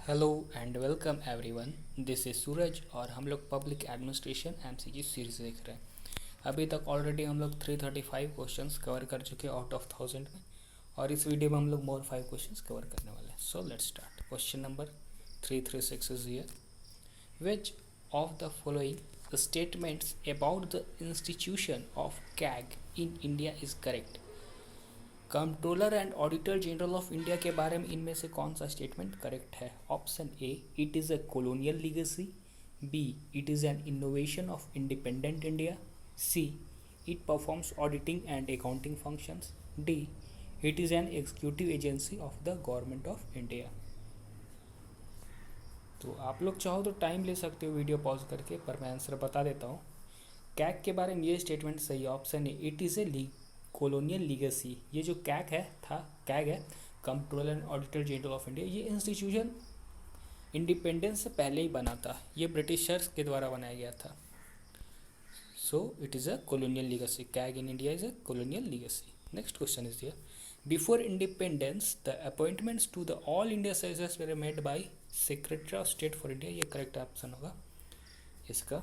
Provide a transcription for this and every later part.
Hello and welcome everyone. This is Suraj और हम लोग पब्लिक एडमिनिस्ट्रेशन एमसीक्यू सीरीज देख रहे हैं। अभी तक ऑलरेडी हम लोग 335 क्वेश्चंस कवर कर चुके हैं आउट ऑफ 1000 में, और इस वीडियो में हम लोग मोर 5 क्वेश्चंस कवर करने वाले हैं। So let's start. Question number 336 is here. Which of the following statements about the institution of CAG in India is correct? Controller and auditor general of India के बारे में इनमें से कौन सा स्टेटमेंट करेक्ट है? Option A, it is a colonial legacy. B, it is an innovation of independent India. C, it performs auditing and accounting functions. D, it is an executive agency of the government of India. तो आप लोग चाहो तो time ले सकते हो video pause करके, पर मैं आंसर बता देता हूँ। कैग के बारे में ये स्टेटमेंट सही है, option A, it is a colonial legacy. ये जो कैग है controller and auditor general of India, ये इंस्टीट्यूशन इंडिपेंडेंस से पहले ही बना था। ये ब्रिटिशर्स के द्वारा बनाया गया था। So it is a colonial legacy. CAG in India is a colonial legacy. Next question is here. Before independence the appointments to the all India services were made by secretary of state for India. ये correct option होगा इसका।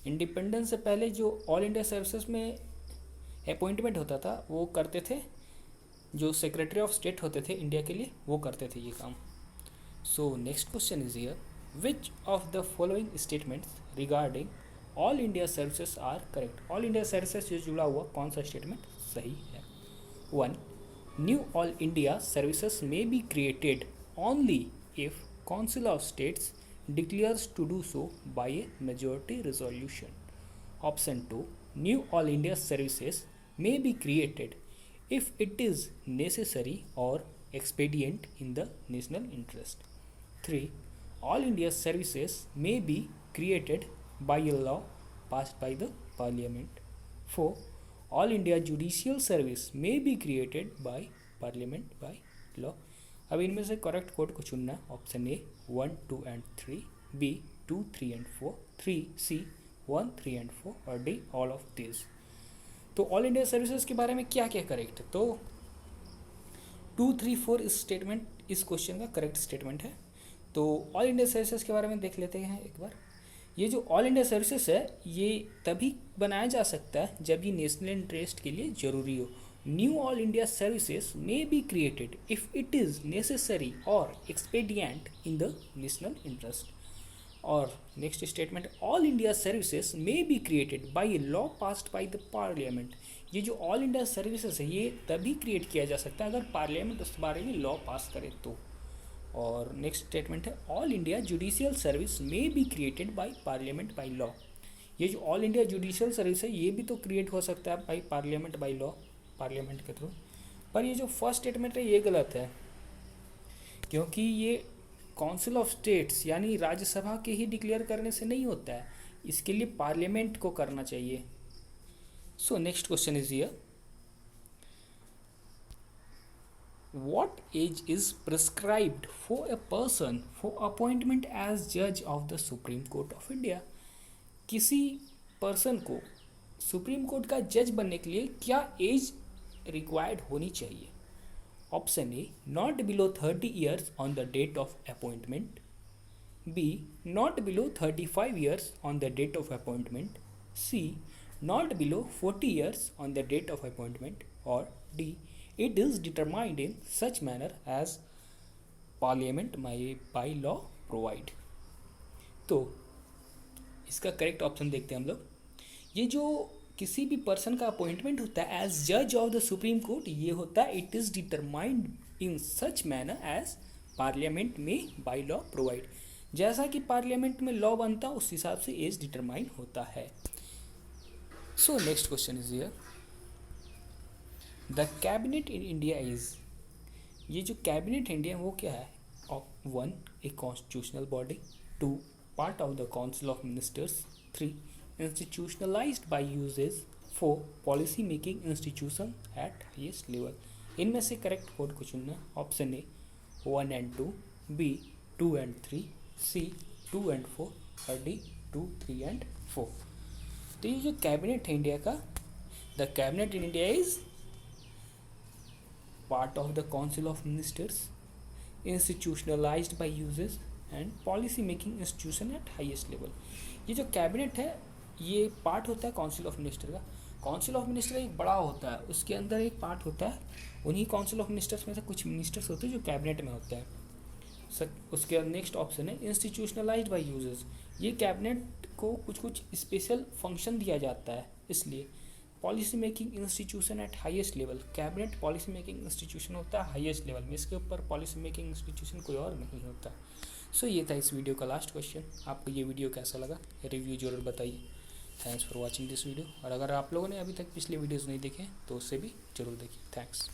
Independence से पहले जो all India services में appointment होता था वो करते थे जो सेक्रेटरी ऑफ स्टेट होते थे इंडिया के लिए, वो करते थे ये काम। So next question is here. Which of the following statements regarding all India services are correct? All India services से जुड़ा हुआ कौन सा स्टेटमेंट सही है? 1, new all India services may be created only if council of states declares to do so by a majority resolution. Option 2, new all India services may be created if it is necessary or expedient in the national interest. 3, all India services may be created by a law passed by the parliament. 4, all India judicial service may be created by parliament by law. अब इनमें से correct code को चुनना है। Option A 1, 2 and 3, B 2, 3 and 4, 3, C 1, 3 and 4 और D all of this. तो all India services के बारे में क्या क्या करेक्ट है? तो 2, 3, 4 इस स्टेटमेंट इस क्वेश्चन का करेक्ट स्टेटमेंट है। तो ऑल इंडिया सर्विसेज के बारे में देख लेते हैं एक बार। ये जो ऑल इंडिया सर्विसेज है ये तभी बनाया जा सकता है जब ये नेशनल इंटरेस्ट के लिए ज़रूरी हो। New all India services may be created if it is necessary और एक्सपेडिएंट इन द नेशनल इंटरेस्ट। और next statement, all India services may be created by a law passed by the parliament. ये जो all India services है ये तभी create किया जा सकता है अगर पार्लियामेंट उस बारे में लॉ पास करे तो। और नेक्स्ट स्टेटमेंट है, all India judicial service may be created by parliament by law. ये जो ऑल इंडिया जुडिशियल सर्विस है ये भी तो क्रिएट हो सकता है by parliament by law, parliament के थ्रू। पर ये जो फर्स्ट स्टेटमेंट है ये गलत है, क्योंकि ये काउंसिल ऑफ स्टेट्स यानी राज्यसभा के ही डिक्लेयर करने से नहीं होता है, इसके लिए पार्लियामेंट को करना चाहिए। So next question is here. What age is prescribed for a person for appointment as जज of the Supreme Court of India? किसी पर्सन को सुप्रीम कोर्ट का जज बनने के लिए क्या एज रिक्वायर्ड होनी चाहिए? Option A, not below 30 years on the date of appointment. B, not below 35 years on the date of appointment. C, not below 40 years on the date of appointment. Or D, it is determined in such manner as parliament may by law provide. तो इसका correct option देखते हैं हम लोग। ये जो किसी भी पर्सन का अपॉइंटमेंट होता है एज जज ऑफ द सुप्रीम कोर्ट, ये होता है it is determined in such manner as parliament में बाय लॉ प्रोवाइड। जैसा कि पार्लियामेंट में लॉ बनता है उस हिसाब से एज डिटरमाइन होता है। सो next question is here. The cabinet in India is, ये जो कैबिनेट इंडिया वो क्या है? 1, a constitutional body. 2, part of the council of ministers. 3, institutionalized by uses। 4, policy making institution at highest level। इनमें से correct code को चुनना। Option A 1 and 2, B 2 and 3, C 2 and 4 और डी 2, 3 and 4। तो ये जो कैबिनेट है इंडिया का, the cabinet in India is part of the council of ministers, institutionalised by users and policy making institution at highest level. ये जो cabinet है ये पार्ट होता है काउंसिल ऑफ मिनिस्टर का। काउंसिल ऑफ मिनिस्टर एक बड़ा होता है, उसके अंदर एक पार्ट होता है, उन्हीं काउंसिल ऑफ मिनिस्टर्स में से कुछ मिनिस्टर्स होते हैं जो कैबिनेट में होते हैं। उसके नेक्स्ट ऑप्शन है इंस्टीट्यूशनलाइज्ड बाय यूजर्स। ये कैबिनेट को कुछ कुछ स्पेशल फंक्शन दिया जाता है, इसलिए policy making institution at highest level. Cabinet policy making institution होता है हाईएस्ट लेवल में, इसके ऊपर पॉलिसी मेकिंग इंस्टीट्यूशन कोई और नहीं होता। सो ये था इस वीडियो का लास्ट क्वेश्चन। आपको ये वीडियो कैसा लगा रिव्यू जरूर बताइए। Thanks for watching this video. और अगर आप लोगों ने अभी तक पिछले वीडियोज़ नहीं देखे तो उससे भी जरूर देखिए। थैंक्स।